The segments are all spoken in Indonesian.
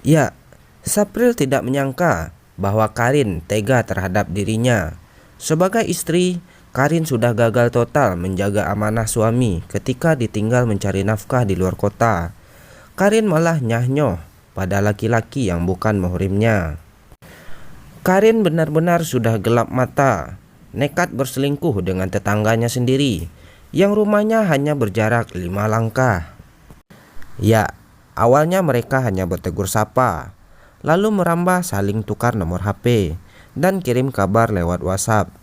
Ya, Sapril tidak menyangka bahwa Karin tega terhadap dirinya. Sebagai istri, Karin sudah gagal total menjaga amanah suami ketika ditinggal mencari nafkah di luar kota. Karin malah nyah-nyoh pada laki-laki yang bukan muhrimnya. Karin benar-benar sudah gelap mata, nekat berselingkuh dengan tetangganya sendiri, yang rumahnya hanya berjarak 5 langkah. Ya, awalnya mereka hanya bertegur sapa, lalu merambah saling tukar nomor HP dan kirim kabar lewat WhatsApp.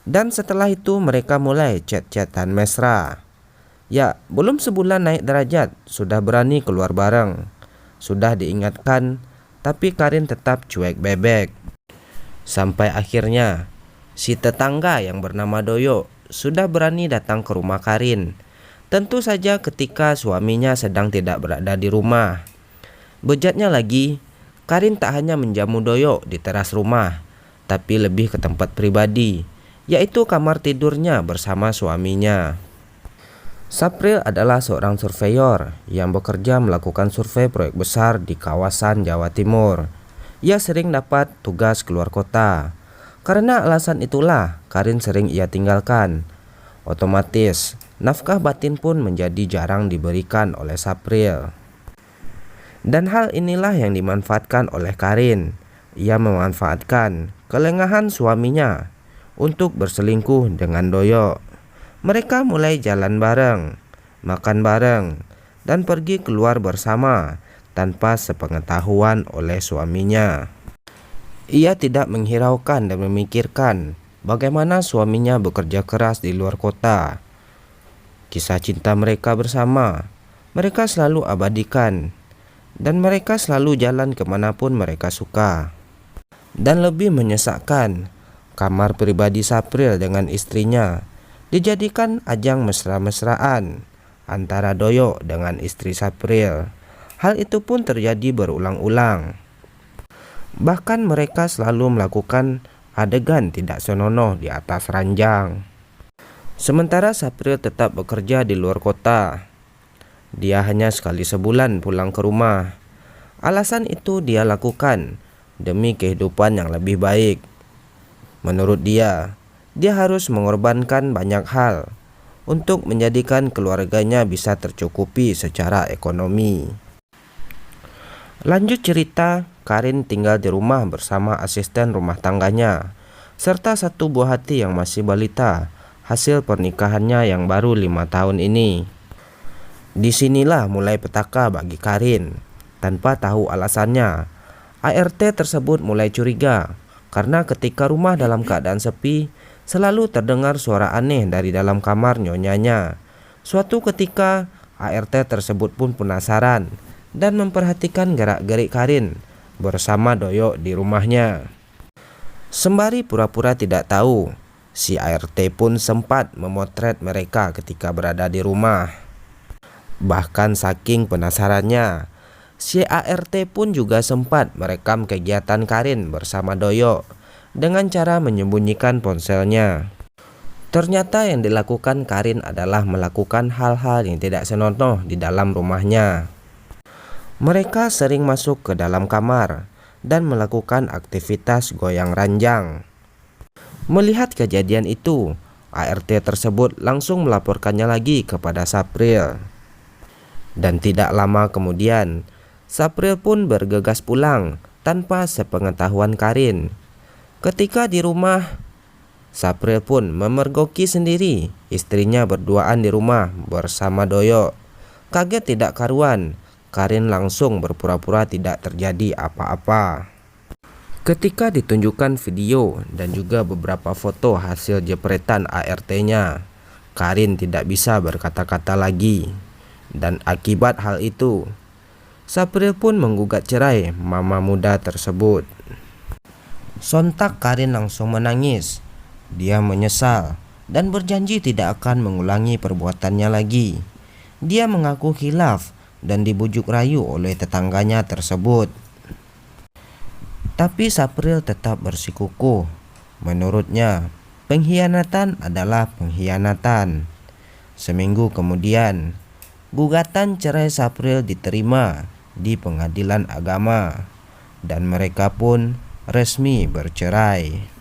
Dan setelah itu mereka mulai chat-chatan mesra. Ya, belum sebulan naik derajat, sudah berani keluar bareng. Sudah diingatkan, tapi Karin tetap cuek bebek. Sampai akhirnya, si tetangga yang bernama Doyo sudah berani datang ke rumah Karin. Tentu saja ketika suaminya sedang tidak berada di rumah. Bejatnya lagi, Karin tak hanya menjamu Doyo di teras rumah, tapi lebih ke tempat pribadi, yaitu kamar tidurnya bersama suaminya. Sapril adalah seorang surveyor yang bekerja melakukan survei proyek besar di kawasan Jawa Timur. Ia sering dapat tugas keluar kota. Karena alasan itulah Karin sering ia tinggalkan. Otomatis, nafkah batin pun menjadi jarang diberikan oleh Sapril. Dan hal inilah yang dimanfaatkan oleh Karin. Ia memanfaatkan kelengahan suaminya untuk berselingkuh dengan Doyo. Mereka mulai jalan bareng, makan bareng, dan pergi keluar bersama tanpa sepengetahuan oleh suaminya. Ia tidak menghiraukan dan memikirkan bagaimana suaminya bekerja keras di luar kota. Kisah cinta mereka bersama, mereka selalu abadikan, dan mereka selalu jalan kemanapun mereka suka. Dan lebih menyesakkan, kamar pribadi Sapril dengan istrinya dijadikan ajang mesra-mesraan antara Doyo dengan istri Sapril. Hal itu pun terjadi berulang-ulang. Bahkan mereka selalu melakukan adegan tidak senonoh di atas ranjang. Sementara Sapril tetap bekerja di luar kota. Dia hanya sekali sebulan pulang ke rumah. Alasan itu dia lakukan demi kehidupan yang lebih baik. Menurut dia harus mengorbankan banyak hal untuk menjadikan keluarganya bisa tercukupi secara ekonomi. Lanjut cerita, Karin tinggal di rumah bersama asisten rumah tangganya, serta satu buah hati yang masih balita, hasil pernikahannya yang baru 5 tahun ini. Disinilah mulai petaka bagi Karin. Tanpa tahu alasannya, ART tersebut mulai curiga, karena ketika rumah dalam keadaan sepi, selalu terdengar suara aneh dari dalam kamar nyonyanya. Suatu ketika, ART tersebut pun penasaran dan memperhatikan gerak-gerik Karin bersama Doyo di rumahnya. Sembari pura-pura tidak tahu, si ART pun sempat memotret mereka ketika berada di rumah. Bahkan saking penasarannya, si ART pun juga sempat merekam kegiatan Karin bersama Doyo dengan cara menyembunyikan ponselnya. Ternyata yang dilakukan Karin adalah melakukan hal-hal yang tidak senonoh di dalam rumahnya. Mereka sering masuk ke dalam kamar dan melakukan aktivitas goyang ranjang. Melihat kejadian itu, ART tersebut langsung melaporkannya lagi kepada Sapril. Dan tidak lama kemudian, Sapril pun bergegas pulang tanpa sepengetahuan Karin. Ketika di rumah, Sapril pun memergoki sendiri istrinya berduaan di rumah bersama Doyo. Kaget tidak karuan, Karin langsung berpura-pura tidak terjadi apa-apa. Ketika ditunjukkan video dan juga beberapa foto hasil jepretan ART-nya, Karin tidak bisa berkata-kata lagi. Dan akibat hal itu, Sapril pun menggugat cerai mama muda tersebut. Sontak Karin langsung menangis. Dia menyesal dan berjanji tidak akan mengulangi perbuatannya lagi. Dia mengaku khilaf dan dibujuk rayu oleh tetangganya tersebut. Tapi Sapril tetap bersikukuh. Menurutnya, pengkhianatan adalah pengkhianatan. Seminggu kemudian, gugatan cerai Sapril diterima di pengadilan agama dan mereka pun resmi bercerai.